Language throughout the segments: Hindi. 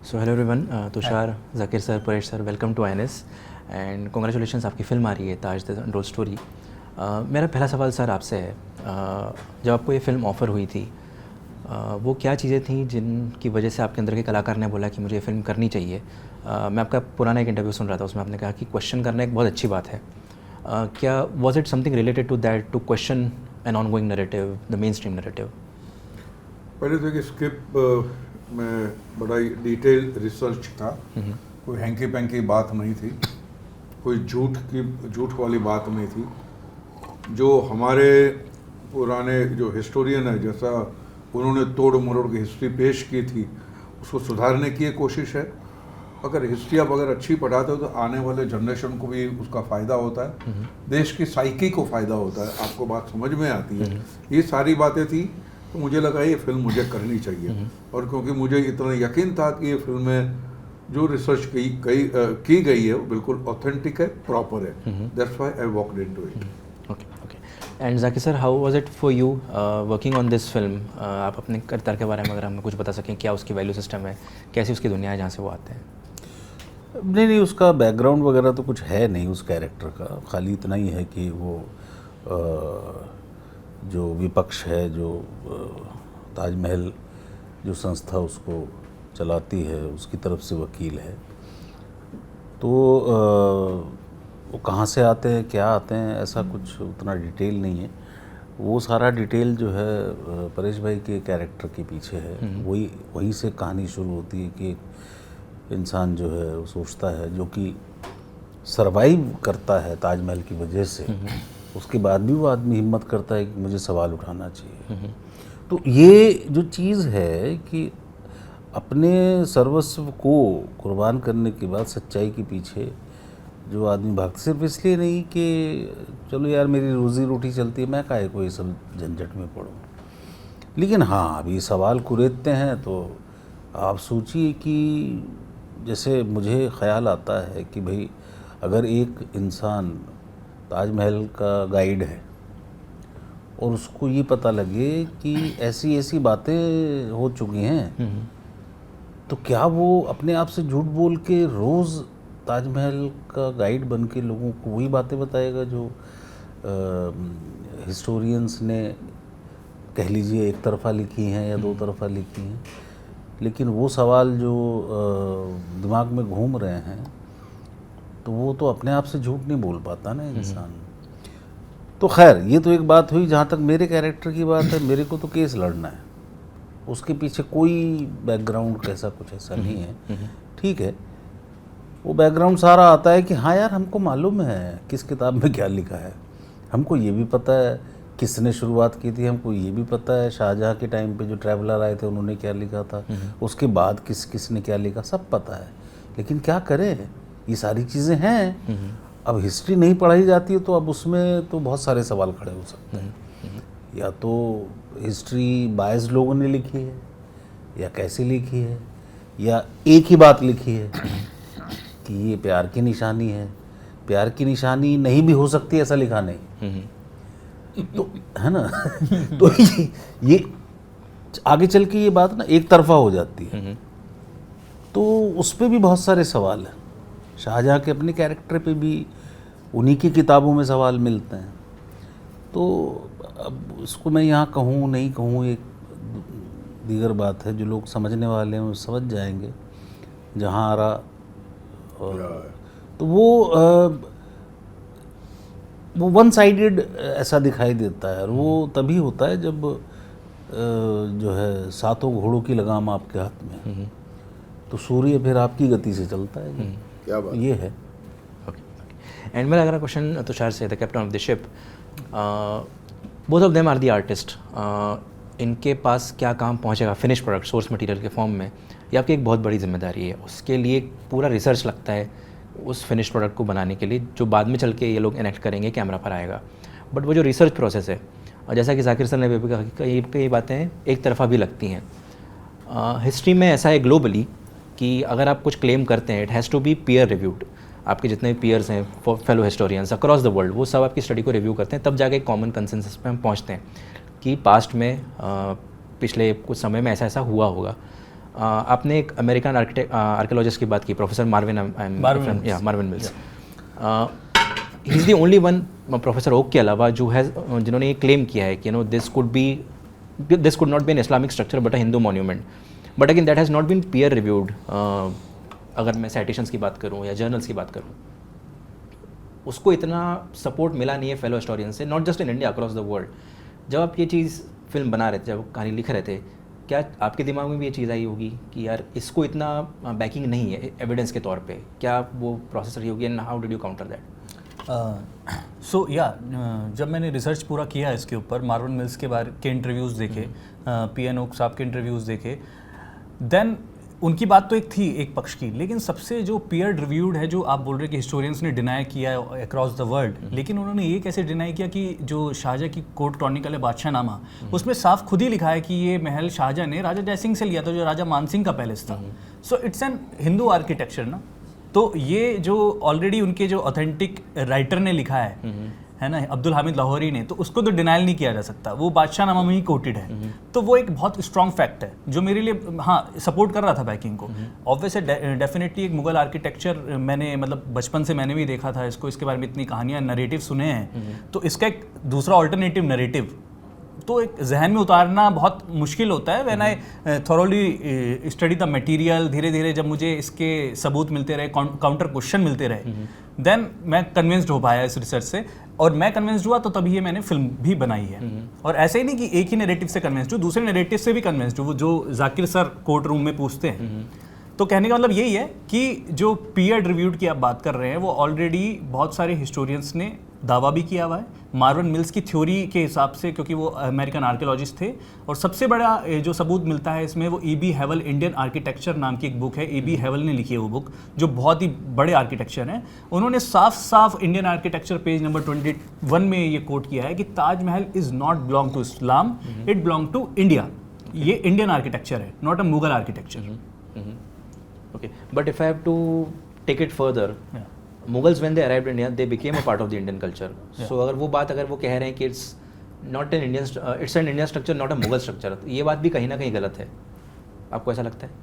So hello everyone, Tushar, Zakir sir, Paresh sir, welcome to INS and congratulations, आपकी फ़िल्म आ रही है ताज द अनटोल्ड स्टोरी। मेरा पहला सवाल सर आपसे है, जब आपको ये फ़िल्म ऑफ़र हुई थी, वो क्या चीज़ें थी जिनकी वजह से आपके अंदर के कलाकार ने बोला कि मुझे ये फ़िल्म करनी चाहिए? मैं आपका पुराना एक इंटरव्यू सुन रहा था, उसमें आपने कहा कि क्वेश्चन करना एक बहुत अच्छी बात है। क्या was it something related to that, to question an ongoing narrative, the mainstream narrative? पहले तो कि स्क्रिप्ट में बड़ा ही डिटेल रिसर्च था। कोई हैंकी पैंकी बात नहीं थी, कोई झूठ वाली बात नहीं थी। जो हमारे पुराने जो हिस्टोरियन है, जैसा उन्होंने तोड़ मरोड़ की हिस्ट्री पेश की थी, उसको सुधारने की कोशिश है। अगर हिस्ट्री आप अगर अच्छी पढ़ाते हो तो आने वाले जनरेशन को भी उसका फ़ायदा होता है, देश की साइकी को फ़ायदा होता है, आपको बात समझ में आती है। ये सारी बातें थी, तो मुझे लगा ये फिल्म मुझे करनी चाहिए। और क्योंकि मुझे इतना यकीन था कि ये फिल्म में जो रिसर्च की गई है वो बिल्कुल ऑथेंटिक है, प्रॉपर है, that's why I walked into it. Okay okay. And Zakir sir, how was it for you working on this film? आप अपने किरदार के बारे में अगर हमें कुछ बता सकें, क्या उसकी वैल्यू सिस्टम है, कैसी उसकी दुनिया है जहाँ से वो आते हैं? नहीं, उसका बैकग्राउंड वगैरह तो कुछ है नहीं उस कैरेक्टर का। खाली इतना ही है कि वो जो विपक्ष है, जो ताजमहल जो संस्था उसको चलाती है, उसकी तरफ से वकील है। तो वो कहाँ से आते हैं, क्या आते हैं, ऐसा कुछ उतना डिटेल नहीं है। वो सारा डिटेल जो है परेश भाई के कैरेक्टर के पीछे है। वहीं से कहानी शुरू होती है कि इंसान जो है वो सोचता है, जो कि सरवाइव करता है ताजमहल की वजह से, उसके बाद भी वो आदमी हिम्मत करता है कि मुझे सवाल उठाना चाहिए। तो ये जो चीज़ है कि अपने सर्वस्व को कुर्बान करने के बाद सच्चाई के पीछे जो आदमी भागता, सिर्फ इसलिए नहीं कि चलो यार मेरी रोज़ी रोटी चलती है, मैं काहे को ये सब झंझट में पड़ूं। लेकिन हाँ, अभी सवाल कुरेदते हैं तो आप सोचिए कि जैसे मुझे ख्याल आता है कि भाई अगर एक इंसान ताजमहल का गाइड है और उसको ये पता लगे कि ऐसी ऐसी बातें हो चुकी हैं, तो क्या वो अपने आप से झूठ बोल के रोज़ ताजमहल का गाइड बन के लोगों को वही बातें बताएगा जो हिस्टोरियंस ने कह लीजिए एक तरफ़ा लिखी हैं या दो तरफ़ा लिखी हैं? लेकिन वो सवाल जो दिमाग में घूम रहे हैं, तो वो तो अपने आप से झूठ नहीं बोल पाता ना इंसान। तो खैर, ये तो एक बात हुई। जहाँ तक मेरे कैरेक्टर की बात है, मेरे को तो केस लड़ना है, उसके पीछे कोई बैकग्राउंड कैसा कुछ ऐसा नहीं है। ठीक है, वो बैकग्राउंड सारा आता है कि हाँ यार, हमको मालूम है किस किताब में क्या लिखा है, हमको ये भी पता है किसने शुरुआत की थी, हमको ये भी पता है शाहजहाँ के टाइम पे जो ट्रैवलर आए थे उन्होंने क्या लिखा था, उसके बाद किसने क्या लिखा, सब पता है। लेकिन क्या करें, ये सारी चीज़ें हैं। अब हिस्ट्री नहीं पढ़ाई जाती है तो अब उसमें तो बहुत सारे सवाल खड़े हो सकते हैं। या तो हिस्ट्री बायस्ड लोगों ने लिखी है, या कैसे लिखी है, या एक ही बात लिखी है कि ये प्यार की निशानी है। प्यार की निशानी नहीं भी हो सकती, ऐसा लिखा नहीं, तो है ना। तो ये आगे चल के ये बात ना एक तरफा हो जाती है। तो उस पर भी बहुत सारे सवाल हैं। शाहजहाँ के अपने कैरेक्टर पे भी उन्हीं की किताबों में सवाल मिलते हैं। तो अब इसको मैं यहाँ कहूँ नहीं कहूँ एक दीगर बात है। जो लोग समझने वाले हैं वो समझ जाएंगे जहाँ आ रहा। तो वो वन साइडेड ऐसा दिखाई देता है, और वो तभी होता है जब जो है सातों घोड़ों की लगाम आपके हाथ में, तो सूर्य फिर आपकी गति से चलता है। क्या बात ये है। ओके। एंड मेरा अगला क्वेश्चन तुषार से, the captain of the ship, both of them are the artist, इनके पास क्या काम पहुंचेगा फिनिश प्रोडक्ट सोर्स मटेरियल के फॉर्म में, ये आपकी एक बहुत बड़ी जिम्मेदारी है। उसके लिए पूरा रिसर्च लगता है उस फिनिश प्रोडक्ट को बनाने के लिए, जो बाद में चल के ये लोग इनेक्ट करेंगे, कैमरा पर आएगा। बट वो जो रिसर्च प्रोसेस है, और जैसा कि जाकिर सर ने भी कहा कि कई बातें एक तरफा भी लगती हैं। हिस्ट्री में ऐसा है ग्लोबली कि अगर आप कुछ क्लेम करते हैं, it has to be peer reviewed. आपके जितने भी पीयर्स हैं, fellow historians across the world, वो सब आपकी स्टडी को रिव्यू करते हैं, तब जाके एक कॉमन कंसेंसस पे हम पहुंचते हैं कि पास्ट में पिछले कुछ समय में ऐसा ऐसा हुआ होगा। आपने एक अमेरिकन आर्कियोलॉजिस्ट की बात की, professor Marvin Mills. He is the only one, professor Oak के अलावा, जिन्होंने ये क्लेम किया है कि this could not be an Islamic structure but a Hindu monument, but again that has not been peer reviewed. अगर मैं साइटेशंस की बात करूँ या जर्नल्स की बात करूँ, उसको इतना सपोर्ट मिला नहीं है फेलो हिस्टोरियन से, not just in India, across the world. जब आप ये चीज़ फिल्म बना रहे थे, जब कहानी लिख रहे थे, क्या आपके दिमाग में भी ये चीज़ आई होगी कि यार इसको इतना बैकिंग नहीं है एविडेंस के तौर पे? क्या वो प्रोसेस रही होगी and how did you counter that? जब मैंने रिसर्च पूरा किया इसके ऊपर, मार्विन मिल्स के बारे के इंटरव्यूज़ देखे, पीएन ओक साहब के इंटरव्यूज़ देखे, देन उनकी बात तो एक थी एक पक्ष की, लेकिन सबसे जो पीयर रिव्यूड है, जो आप बोल रहे कि हिस्टोरियंस ने डिनाई किया है अक्रॉस द वर्ल्ड, लेकिन उन्होंने ये कैसे डिनाई किया कि जो शाहजहाँ की कोर्ट क्रॉनिकल है बादशाहनामा, उसमें साफ खुद ही लिखा है कि ये महल शाहजहाँ ने राजा जयसिंह से लिया था, जो राजा मानसिंह का पैलेस था। So it's an Hindu architecture ना। तो ये जो ऑलरेडी उनके जो ऑथेंटिक राइटर ने लिखा है ना, अब्दुल हामिद लाहौरी ने, तो उसको तो डिनाइल नहीं किया जा सकता, वो बादशाहनामा में ही कोटेड है। तो वो एक बहुत स्ट्रॉन्ग फैक्ट है जो मेरे लिए सपोर्ट कर रहा था बैकिंग को। ऑब्वियस है, डेफिनेटली एक मुगल आर्किटेक्चर मैंने मतलब बचपन से मैंने भी देखा था इसको, इसके बारे में इतनी कहानियाँ नरेटिव सुने हैं, तो इसका एक दूसरा ऑल्टरनेटिव नरेटिव तो एक जहन में उतारना बहुत मुश्किल होता है। When I thoroughly study the material, धीरे धीरे जब मुझे इसके सबूत मिलते रहे, काउंटर क्वेश्चन मिलते रहे, देन मैं कन्विंस्ड हो पाया इस रिसर्च से, और मैं कन्विंस्ड हुआ तो तभी ये मैंने फिल्म भी बनाई है। और ऐसे ही नहीं कि एक ही नैरेटिव से कन्विंस्ड हूँ, दूसरे नैरेटिव से भी कन्विंस्ड हूँ, जो जाकिर सर कोर्ट रूम में पूछते हैं। तो कहने का मतलब यही है कि जो पीयर रिव्यूड की आप बात कर रहे हैं, वो ऑलरेडी बहुत सारे हिस्टोरियंस ने दावा भी किया हुआ है। मार्विन मिल्स की थ्योरी के हिसाब से, क्योंकि वो अमेरिकन आर्कियोलॉजिस्ट थे, और सबसे बड़ा जो सबूत मिलता है इसमें, वो E.B. हेवल इंडियन आर्किटेक्चर नाम की एक बुक है, E.B. हेवल ने लिखी है वो बुक, जो बहुत ही बड़े आर्किटेक्चर हैं। उन्होंने साफ साफ इंडियन आर्किटेक्चर पेज नंबर 21 में ये कोट किया है कि Taj Mahal is not belong to Islam, it belong to India. ये इंडियन आर्किटेक्चर है, not a Mughal architecture. Okay, but if I have to take it further, Mughals when they arrived in India, they became a part of the Indian culture. So अगर वो कह रहे हैं कि it's not an Indian, it's an Indian structure, not a Mughal structure, ये बात भी कहीं ना कहीं गलत है। आपको ऐसा लगता है?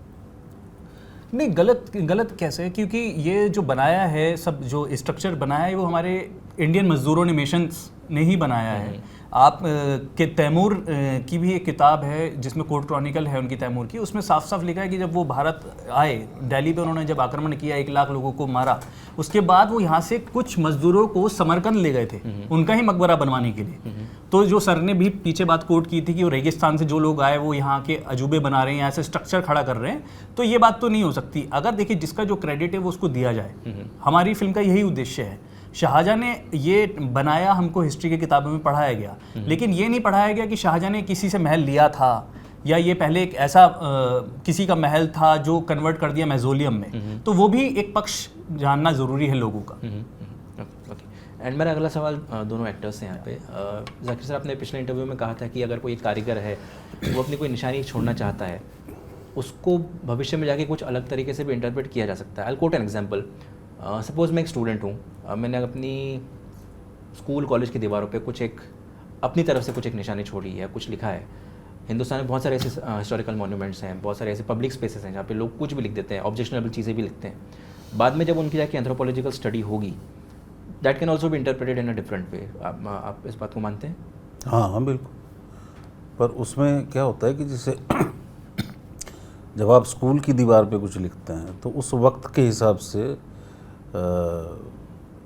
नहीं, गलत कैसे? क्योंकि ये जो बनाया है, सब जो स्ट्रक्चर बनाया है, वो हमारे इंडियन मजदूरों ने, मेशंस ने ही बनाया है। आप के तैमूर की भी एक किताब है जिसमें कोर्ट क्रॉनिकल है उनकी, तैमूर की, उसमें साफ साफ लिखा है कि जब वो भारत आए, दिल्ली पे उन्होंने जब आक्रमण किया, 1 लाख लोगों को मारा, उसके बाद वो यहाँ से कुछ मजदूरों को समरकंद ले गए थे उनका ही मकबरा बनवाने के लिए। तो जो सर ने भी पीछे बात कोट की थी कि वो रेगिस्तान से जो लोग आए वो यहाँ के अजूबे बना रहे हैं, यहाँ से स्ट्रक्चर खड़ा कर रहे हैं, तो ये बात तो नहीं हो सकती। अगर देखिए जिसका जो क्रेडिट है वो उसको दिया जाए, हमारी फिल्म का यही उद्देश्य है। शाहजहाँ ने ये बनाया, हमको हिस्ट्री की किताबों में पढ़ाया गया, लेकिन ये नहीं पढ़ाया गया कि शाहजहाँ ने किसी से महल लिया था, या ये पहले एक ऐसा किसी का महल था जो कन्वर्ट कर दिया मैज़ोलियम में। तो वो भी एक पक्ष जानना ज़रूरी है लोगों का। ओके, एंड मेरा अगला सवाल दोनों एक्टर्स से यहाँ पे। जाकिर सर, आपने पिछले इंटरव्यू में कहा था कि अगर कोई कारीगर है, वो अपनी कोई निशानी छोड़ना चाहता है, उसको भविष्य में जाके कुछ अलग तरीके से भी इंटरप्रेट किया जा सकता है। I quote an example. Suppose मैं एक स्टूडेंट हूँ, मैंने अपनी स्कूल कॉलेज की दीवारों पे अपनी तरफ से कुछ एक निशानी छोड़ी है, कुछ लिखा है। हिंदुस्तान में बहुत सारे ऐसे हिस्टोरिकल मॉन्यूमेंट्स हैं, बहुत सारे ऐसे पब्लिक स्पेसेस हैं जहाँ पे लोग कुछ भी लिख देते हैं, ऑब्जेक्शनेबल चीज़ें भी लिखते हैं। बाद में जब उनकी जाके एंथ्रोपोलॉजिकल स्टडी होगी, that can also be interpreted in a different way. आप इस बात को मानते हैं? हाँ, बिल्कुल। पर उसमें क्या होता है कि जैसे जब आप स्कूल की दीवार पे कुछ लिखते हैं, तो उस वक्त के हिसाब से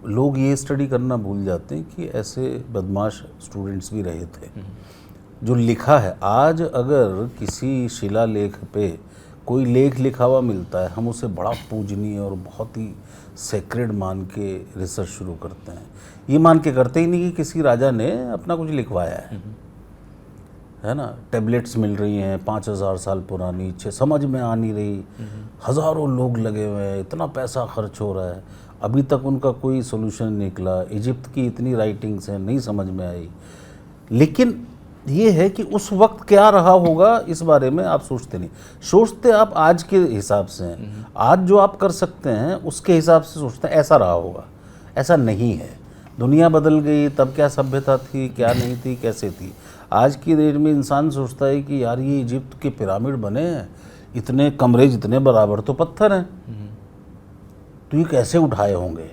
लोग ये स्टडी करना भूल जाते हैं कि ऐसे बदमाश स्टूडेंट्स भी रहे थे। जो लिखा है, आज अगर किसी शिलालेख पे कोई लेख लिखा हुआ मिलता है, हम उसे बड़ा पूजनीय और बहुत ही सेक्रेड मान के रिसर्च शुरू करते हैं। ये मान के करते ही नहीं कि किसी राजा ने अपना कुछ लिखवाया है ना। टैबलेट्स मिल रही हैं 5000 साल पुरानी, समझ में आ नहीं रही, हज़ारों लोग लगे हुए हैं, इतना पैसा खर्च हो रहा है, अभी तक उनका कोई सोल्यूशन निकला। इजिप्ट की इतनी राइटिंग्स हैं, नहीं समझ में आई। लेकिन ये है कि उस वक्त क्या रहा होगा, इस बारे में आप सोचते नहीं। सोचते आप आज के हिसाब से हैं, आज जो आप कर सकते हैं उसके हिसाब से सोचते हैं ऐसा रहा होगा। ऐसा नहीं है, दुनिया बदल गई, तब क्या सभ्यता थी, क्या नहीं थी, कैसे थी। आज की डेट में इंसान सोचता है कि यार ये इजिप्ट के पिरामिड बने हैं, इतने कमरे जितने बराबर तो पत्थर हैं, तो ये कैसे उठाए होंगे?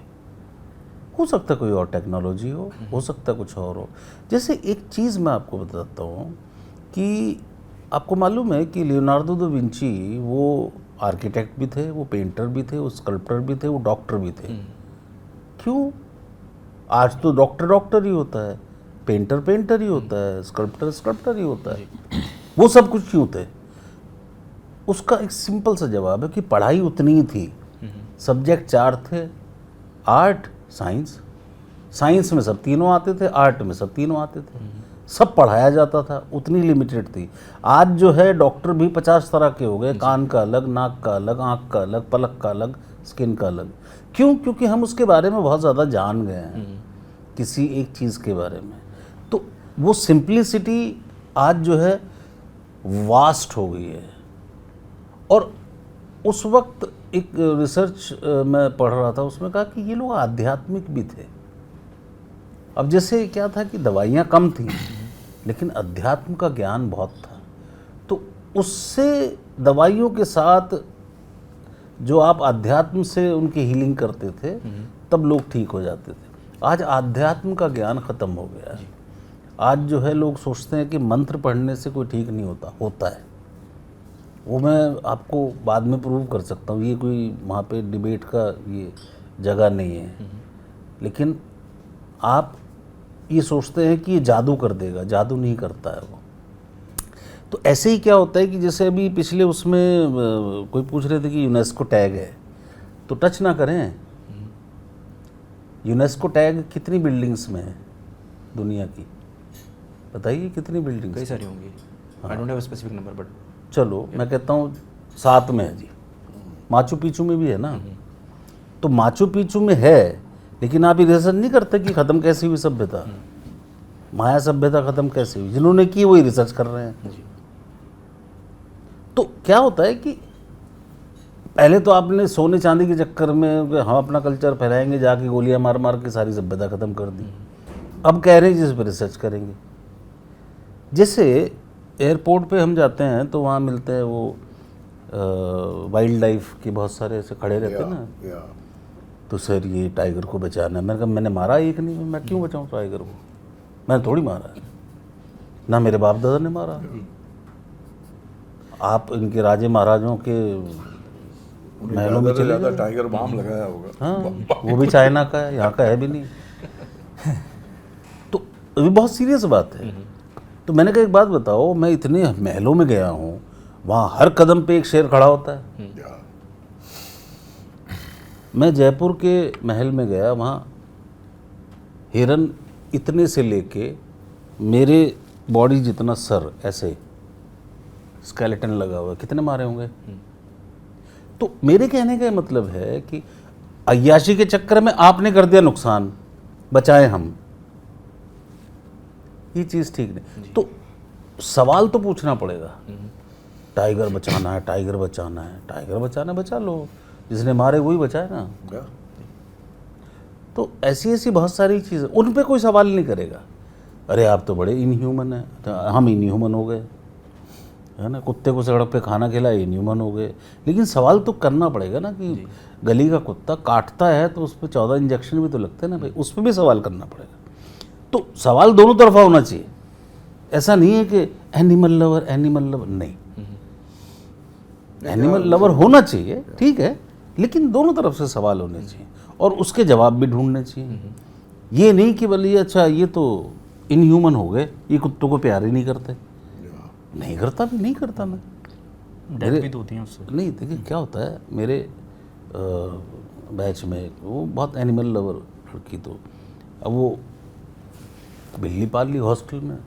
हो सकता है कोई और टेक्नोलॉजी हो सकता है कुछ और हो। जैसे एक चीज़ मैं आपको बताता हूँ कि आपको मालूम है कि लियोनार्डो दा विंची वो आर्किटेक्ट भी थे, वो पेंटर भी थे, वो स्कल्प्टर भी थे, वो डॉक्टर भी थे। क्यों? आज तो डॉक्टर ही होता है, पेंटर ही होता है, स्कल्प्टर ही होता है। वो सब कुछ क्यों थे? उसका एक सिंपल सा जवाब है कि पढ़ाई उतनी ही थी। सब्जेक्ट 4 थे, आर्ट, साइंस में सब तीनों आते थे, आर्ट में सब तीनों आते थे, सब पढ़ाया जाता था, उतनी लिमिटेड थी। आज जो है डॉक्टर भी 50 तरह के हो गए, कान का अलग, नाक का अलग, आँख का अलग, पलक का अलग, स्किन का अलग। क्यों? क्योंकि हम उसके बारे में बहुत ज़्यादा जान गए हैं, किसी एक चीज़ के बारे में। तो वो सिंप्लिसिटी आज जो है वास्ट हो गई है। और उस वक्त एक रिसर्च मैं पढ़ रहा था, उसमें कहा कि ये लोग आध्यात्मिक भी थे। अब जैसे क्या था कि दवाइयाँ कम थी, लेकिन अध्यात्म का ज्ञान बहुत था, तो उससे दवाइयों के साथ जो आप अध्यात्म से उनकी हीलिंग करते थे, तब लोग ठीक हो जाते थे। आज आध्यात्म का ज्ञान ख़त्म हो गया है। आज जो है लोग सोचते हैं कि मंत्र पढ़ने से कोई ठीक नहीं होता है। वो मैं आपको बाद में प्रूव कर सकता हूँ, ये कोई वहाँ पे डिबेट का ये जगह नहीं है। लेकिन आप ये सोचते हैं कि ये जादू कर देगा, जादू नहीं करता है वो। तो ऐसे ही क्या होता है कि जैसे अभी पिछले उसमें कोई पूछ रहे थे कि यूनेस्को टैग है, तो टच ना करें। यूनेस्को टैग कितनी बिल्डिंग्स में है दुनिया की? बताइए कितनी बिल्डिंग्स? कई सारी होंगी, I don't have a specific number, but चलो मैं कहता हूँ 7 में है जी। माचू पिचू में भी है ना। तो माचू पिचू में है, लेकिन आप ये रिसर्च नहीं करते कि ख़त्म कैसे हुई सभ्यता, माया सभ्यता ख़त्म कैसे हुई। जिन्होंने की वही रिसर्च कर रहे हैं। तो क्या होता है कि पहले तो आपने सोने चांदी के चक्कर में हम अपना कल्चर फैलाएंगे, जाके गोलियां मार मार के सारी सभ्यता ख़त्म कर दी। अब कह रहे हैं जिस पर रिसर्च करेंगे। जैसे एयरपोर्ट पे हम जाते हैं तो वहाँ मिलते हैं वो वाइल्ड लाइफ के बहुत सारे ऐसे खड़े रहते हैं ना। तो सर ये टाइगर को बचाना है। मैंने कहा मैंने मारा एक नहीं, मैं क्यों बचाऊँ टाइगर को? मैंने थोड़ी मारा है, ना मेरे बाप दादा ने मारा। आप इनके राजे महाराजों के महलों में चले जाओ, टाइगर बाम लगाया होगा। हाँ, वो भी चाइना का है, यहाँ का है भी नहीं। तो ये बहुत सीरियस बात है। तो मैंने कहा एक बात बताओ, मैं इतने महलों में गया हूँ, वहाँ हर कदम पे एक शेर खड़ा होता है। मैं जयपुर के महल में गया, वहाँ हिरन इतने से लेके मेरे बॉडी जितना सर ऐसे स्केलेटन लगा हुआ है, कितने मारे होंगे। तो मेरे कहने का मतलब है कि अय्याशी के चक्कर में आपने कर दिया नुकसान, बचाए हम, ये चीज़ ठीक नहीं। तो सवाल तो पूछना पड़ेगा। टाइगर बचाना है, टाइगर बचाना है, टाइगर बचाना, बचा लो, जिसने मारे वही बचाए ना। तो ऐसी ऐसी बहुत सारी चीज़ें, उन पे कोई सवाल नहीं करेगा। अरे आप तो बड़े इनह्यूमन हैं, तो हम इनह्यूमन हो गए, है ना। कुत्ते को सड़क पे खाना खिलाया, इनह्यूमन हो गए। लेकिन सवाल तो करना पड़ेगा ना कि गली का कुत्ता काटता है तो उस पर 14 इंजेक्शन भी तो लगते हैं ना भाई, उस पर भी सवाल करना पड़ेगा। तो सवाल दोनों तरफा होना चाहिए। ऐसा नहीं है कि एनिमल लवर नहीं, एनिमल लवर होना चाहिए, ठीक है, लेकिन दोनों तरफ से सवाल होने चाहिए और उसके जवाब भी ढूंढने चाहिए। ये नहीं कि बोलिए अच्छा ये तो इनह्यूमन हो गए, ये कुत्तों को प्यार ही नहीं करते। नहीं करता भी, नहीं करता मैं। डेथ भी तो होती है उससे। नहीं, देखिए क्या होता है, मेरे बैच में वो बहुत एनिमल लवर लड़की, तो अब वो बिल्ली पाल ली हॉस्टल में,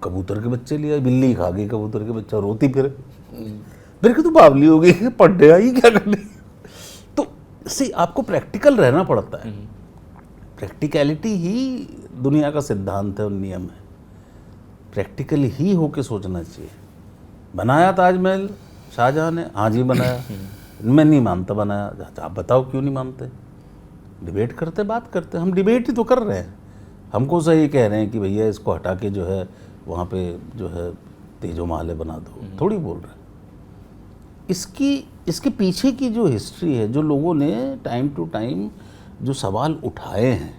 कबूतर के बच्चे लिया, बिल्ली खा गई कबूतर के बच्चा, रोती फिर कि तू बावली हो गई, पढ़ने आई क्या करने। तो सी आपको प्रैक्टिकल रहना पड़ता है। प्रैक्टिकलिटी ही दुनिया का सिद्धांत है और नियम है। प्रैक्टिकल ही होके सोचना चाहिए। बनाया ताजमहल शाहजहां ने, हाँ जी बनाया, मैं नहीं मानता बनाया। आप बताओ क्यों नहीं मानते? डिबेट करते, बात करते, हम डिबेट ही तो कर रहे हैं। हमको सही कह रहे हैं कि भैया इसको हटा के जो है वहाँ पे जो है तेजो महल बना दो, थोड़ी बोल रहे हैं। इसके पीछे की जो हिस्ट्री है, जो लोगों ने टाइम टू टाइम जो सवाल उठाए हैं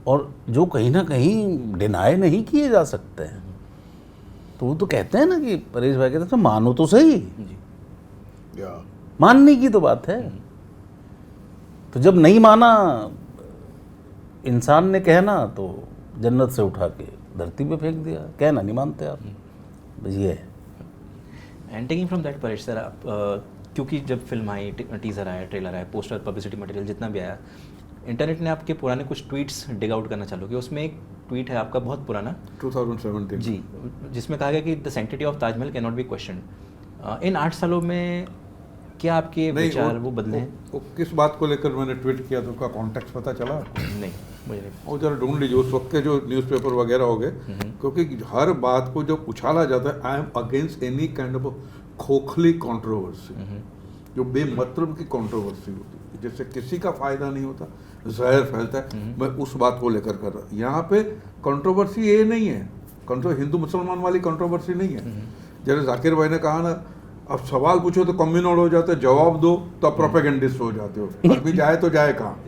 और जो कहीं ना कहीं डिनाई नहीं किए जा सकते हैं, तो वो तो कहते हैं ना कि परेश भाई कहते हैं मानो तो सही, या मानने की तो बात है। तो जब नहीं माना इंसान ने कहना, तो जन्नत से उठा के धरती पे फेंक दिया, कहना नहीं मानते आप, बस ये है। And taking from that Paresh sir, आप क्योंकि जब फिल्म आई, टीज़र आया, ट्रेलर आया, पोस्टर, पब्लिसिटी मटेरियल जितना भी आया, इंटरनेट ने आपके पुराने कुछ ट्वीट्स डिग आउट करना चालू किया। उसमें एक ट्वीट है आपका बहुत पुराना 2017 जी, जिसमें कहा गया कि the sanctity of Taj Mahal can not be question. इन 8 सालों में क्या आपके विचार वो बदले हैं? वो किस बात को लेकर मैंने ट्वीट किया था, उसका कॉन्टेक्स्ट पता चला आपको? नहीं, मुझे नहीं। और जरा ढूंढ लीजिए उस वक्त के जो न्यूज़पेपर वगैरह हो गए, क्योंकि हर बात को जब उछाला जाता है, I am against any kind of खोखली कंट्रोवर्सी, जो बेमतलब की कंट्रोवर्सी होती है, जिससे किसी का फायदा नहीं होता, जहर फैलता है, मैं उस बात को लेकर कर रहा। यहाँ पे कंट्रोवर्सी ये नहीं है, हिंदू मुसलमान वाली कंट्रोवर्सी नहीं है। जैसे जाकिर भाई ने कहा ना, अब सवाल पूछो तो कम्युनल हो जाते, जवाब दो तो आप प्रोपेगेंडिस्ट हो जाते हो, अभी जाए तो जाए कहाँ।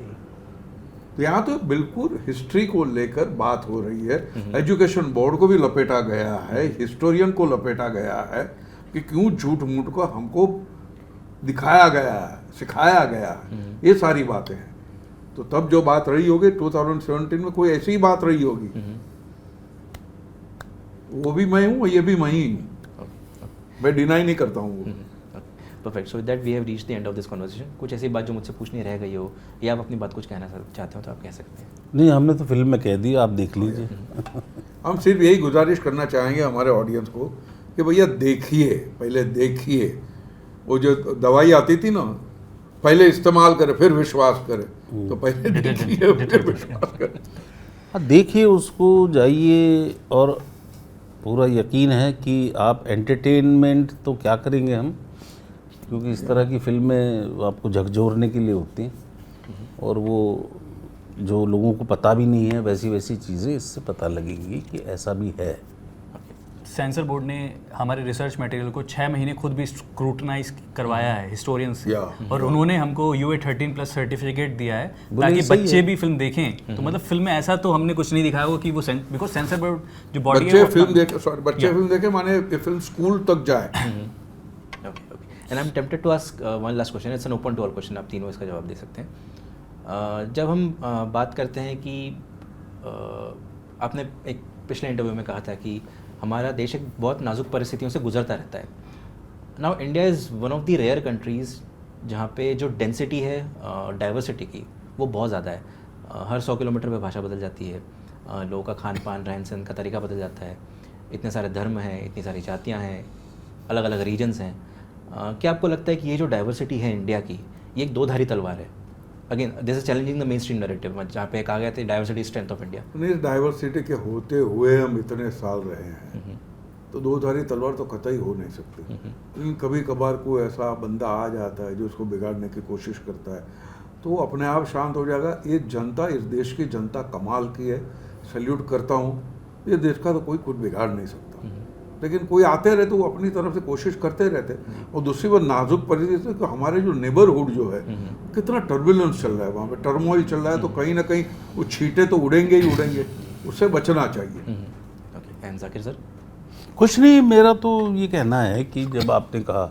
तो यहाँ तो बिल्कुल हिस्ट्री को लेकर बात हो रही है, एजुकेशन बोर्ड को भी लपेटा गया है, हिस्टोरियन को लपेटा गया है कि क्यों झूठ मूठ को हमको दिखाया गया है, सिखाया गया है, ये सारी बातें हैं। तो तब जो बात रही होगी 2017 में, कोई ऐसी ही बात रही होगी, वो भी मैं हूँ, ये भी मैं ही हूँ, मैं डिनाई नहीं करता हूँ वो। Perfect, so that we have reached the end of this conversation. कुछ ऐसी बात जो मुझसे पूछनी रह गई हो, या आप अपनी बात कुछ कहना चाहते हो तो आप कह सकते हैं। नहीं, हमने तो फिल्म में कह दिया, आप देख लीजिए। हम सिर्फ यही गुजारिश करना चाहेंगे हमारे ऑडियंस को कि भैया देखिए, पहले देखिए, वो जो दवाई आती थी ना, पहले इस्तेमाल करे फिर विश्वास करे, तो पहले देखिए फिर विश्वास करे। हाँ, देखिए उसको, जाइए, और पूरा यकीन है कि आप एंटरटेनमेंट तो क्या करेंगे हम, क्योंकि इस तरह की फिल्में आपको झकझोरने के लिए होती हैं, और वो जो लोगों को पता भी नहीं है, वैसी वैसी चीज़ें इससे पता लगेंगी कि ऐसा भी है। सेंसर बोर्ड ने हमारे रिसर्च मटेरियल को 6 महीने खुद भी स्क्रूटनाइज करवाया है हिस्टोरियंस से, और उन्होंने हमको UA 13+ सर्टिफिकेट दिया है ताकि बच्चे भी फिल्म देखें। तो मतलब फिल्म में ऐसा तो हमने कुछ नहीं दिखाया हो कि वो बिकॉज सेंसर बोर्ड जो बॉडी है, बच्चे फिल्म देखे माने ये फिल्म स्कूल तक जाए। And I am tempted to ask one last question, it's an open to all question, आप तीनों इसका जवाब दे सकते हैं। जब हम बात करते हैं कि आपने एक पिछले इंटरव्यू में कहा था कि हमारा देश एक बहुत नाजुक परिस्थितियों से गुजरता रहता है। Now India is one of the rare countries जहाँ पे जो डेंसिटी है डाइवर्सिटी की वो बहुत ज़्यादा है। हर 100 किलोमीटर पे भाषा बदल जाती है, लोगों का खान पान, रहन सहन का तरीका बदल जाता है, इतने सारे धर्म हैं, इतनी सारी जातियाँ हैं, अलग अलग रीजन्स हैं। क्या आपको लगता है कि ये जो डाइवर्सिटी है इंडिया की, ये एक दो-धारी तलवार है? Again this is challenging the main stream narrative, जहाँ पे कहा गया था डाइवर्सिटी स्ट्रेंथ ऑफ इंडिया। नहीं, डाइवर्सिटी के होते हुए हम इतने साल रहे हैं, तो दो-धारी तलवार तो कतई हो नहीं सकती। लेकिन कभी कभार कोई ऐसा बंदा आ जाता है जो उसको बिगाड़ने की कोशिश करता है, तो वो अपने आप शांत हो जाएगा। ये जनता, इस देश की जनता कमाल की है, सैल्यूट करता हूँ। ये देश का तो कोई कुछ बिगाड़ नहीं सकता, लेकिन कोई आते रहते वो अपनी तरफ से कोशिश करते रहते। और दूसरी बात, नाजुक परिस्थिति कि हमारे जो नेबरहुड जो है, कितना टर्बुलेंस चल रहा है वहाँ पे, टर्मोइल चल रहा है, तो कहीं ना कहीं वो छींटे तो उड़ेंगे ही उड़ेंगे, उससे बचना चाहिए। Okay, and Zakir sir? कुछ नहीं, मेरा तो ये कहना है कि जब आपने कहा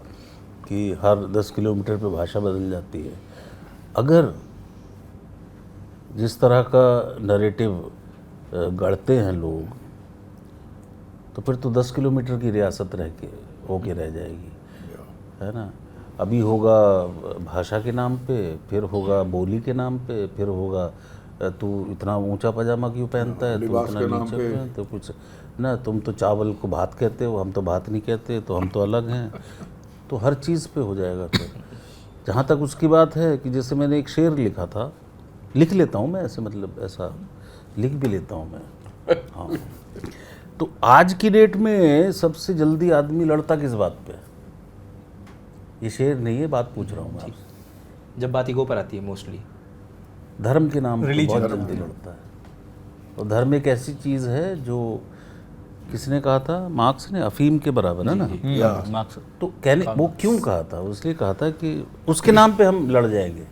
कि हर 10 किलोमीटर पे भाषा बदल जाती है, अगर जिस तरह का नरेटिव गढ़ते हैं लोग, तो फिर तो 10 किलोमीटर की रियासत होके रह जाएगी, है ना। अभी होगा भाषा के नाम पे, फिर होगा बोली के नाम पे, फिर होगा तू इतना ऊंचा पजामा क्यों पहनता है, तू इतना नीचे पहनता, तो कुछ ना, तुम तो चावल को भात कहते हो, हम तो भात नहीं कहते, तो हम तो अलग हैं। तो हर चीज़ पे हो जाएगा फिर। जहाँ तक उसकी बात है कि जैसे मैंने एक शेर लिखा था, लिख लेता हूँ मैं ऐसे, मतलब ऐसा लिख भी लेता हूँ मैं, हाँ। तो आज की डेट में सबसे जल्दी आदमी लड़ता किस बात पे? ये शेर नहीं है, बात पूछ रहा हूँ मैं आपसे। जब बात ईगो पर आती है मोस्टली, धर्म के नाम पे बहुत जल्दी लड़ता है। और धर्म एक ऐसी चीज़ है जो किसने कहा था, मार्क्स ने, अफीम के बराबर है ना। मार्क्स तो कहने वो क्यों कहा था, उसलिए कहा था कि उसके नाम पे हम लड़ जाएंगे,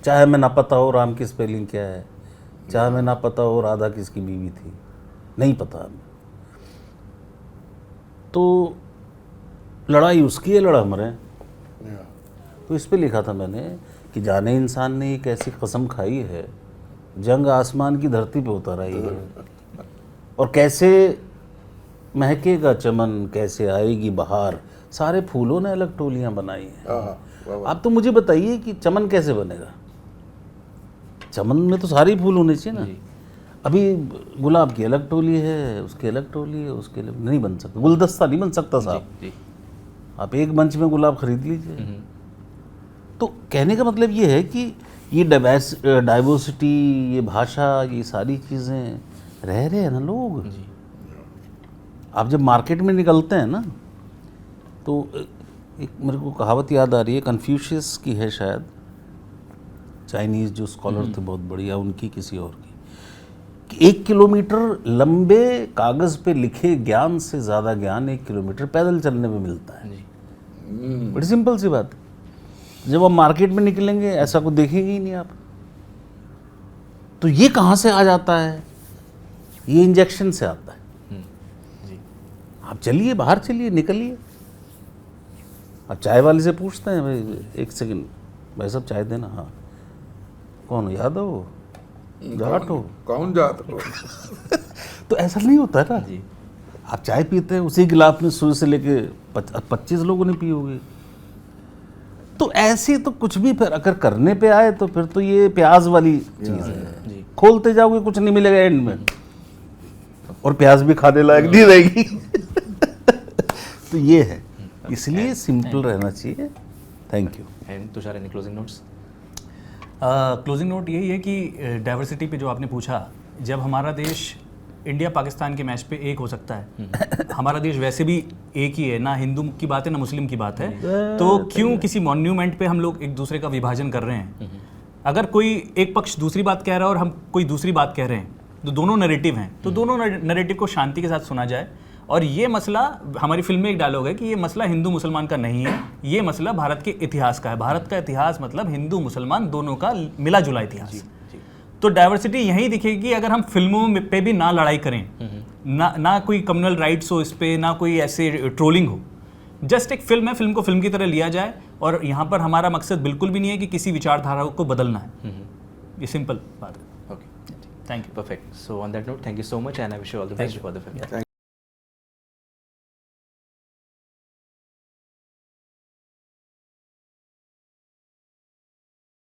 चाहे हमें ना पता हो राम की स्पेलिंग क्या है, चाहे हमें ना पता हो राधा किसकी बीवी थी, नहीं पता हमें, तो लड़ाई उसकी है, लड़ा हमारे। तो इस पे लिखा था मैंने कि जाने इंसान ने एक ऐसी कसम खाई है, जंग आसमान की धरती पे उतर आई है, और कैसे महकेगा चमन, कैसे आएगी बहार, सारे फूलों ने अलग टोलियां बनाई हैं। आप तो मुझे बताइए कि चमन कैसे बनेगा, चमन में तो सारे फूल होने चाहिए ना। अभी गुलाब की अलग टोली है, उसकी अलग टोली है, उसके अलग नहीं बन सकता, गुलदस्ता नहीं बन सकता साहब। आप एक मंच में गुलाब खरीद लीजिए। तो कहने का मतलब ये है कि ये डाइवर्सिटी, ये भाषा, ये सारी चीज़ें रह रहे हैं ना लोग। आप जब मार्केट में निकलते हैं ना, तो एक मेरे को कहावत याद आ रही है, कन्फ्यूशियस की है शायद, चाइनीज़ जो स्कॉलर थे बहुत बढ़िया, उनकी किसी और की, कि 1 किलोमीटर लंबे कागज़ पे लिखे ज्ञान से ज़्यादा ज्ञान 1 किलोमीटर पैदल चलने में मिलता है। बड़ी सिंपल सी बात है। जब आप मार्केट में निकलेंगे ऐसा कुछ देखेंगे ही नहीं आप। तो ये कहाँ से आ जाता है, ये इंजेक्शन से आता है। आप चलिए, बाहर चलिए, निकलिए, आप चाय वाले से पूछते हैं, भाई 1 सेकंड भाई साहब चाय देना, हाँ कौन हो, यादव हो, जाट हो, कौन जात हो? तो ऐसा नहीं होता ना। आप चाय पीते हैं, उसी गिलास में शुरू से लेके 25 लोगों ने पी होगी। तो ऐसे तो कुछ भी फिर अगर करने पे आए तो फिर तो ये प्याज वाली चीज़ है, खोलते जाओगे कुछ नहीं मिलेगा एंड में, और प्याज भी खाने लायक नहीं रहेगी। तो ये है, इसलिए सिंपल रहना चाहिए। Thank you. And Tushar, any closing notes? Closing note यही है कि डाइवर्सिटी पे जो आपने पूछा, जब हमारा देश इंडिया पाकिस्तान के मैच पे एक हो सकता है, हमारा देश वैसे भी एक ही है, ना हिंदू की बात है ना मुस्लिम की बात है, तो क्यों किसी मॉन्यूमेंट पे हम लोग एक दूसरे का विभाजन कर रहे हैं? अगर कोई एक पक्ष दूसरी बात कह रहा है और हम कोई दूसरी बात कह रहे हैं, तो दोनों नैरेटिव हैं, तो दोनों नैरेटिव को शांति के साथ सुना जाए। और ये मसला, हमारी फिल्म में एक डायलॉग है कि ये मसला हिंदू मुसलमान का नहीं है, ये मसला भारत के इतिहास का है। भारत का इतिहास मतलब हिंदू मुसलमान दोनों का मिला जुला इतिहास। तो डाइवर्सिटी यहीं दिखेगी अगर हम फिल्मों पे भी ना लड़ाई करें, ना कोई कम्युनल राइट्स हो इस पे, ना कोई ऐसे ट्रोलिंग हो। जस्ट एक फिल्म है, फिल्म को फिल्म की तरह लिया जाए, और यहाँ पर हमारा मकसद बिल्कुल भी नहीं है कि किसी विचारधारा को बदलना है। ये सिंपल बात है। Okay, thank you. perfect. So on that note, thank you so much, and I wish you all the best for the film.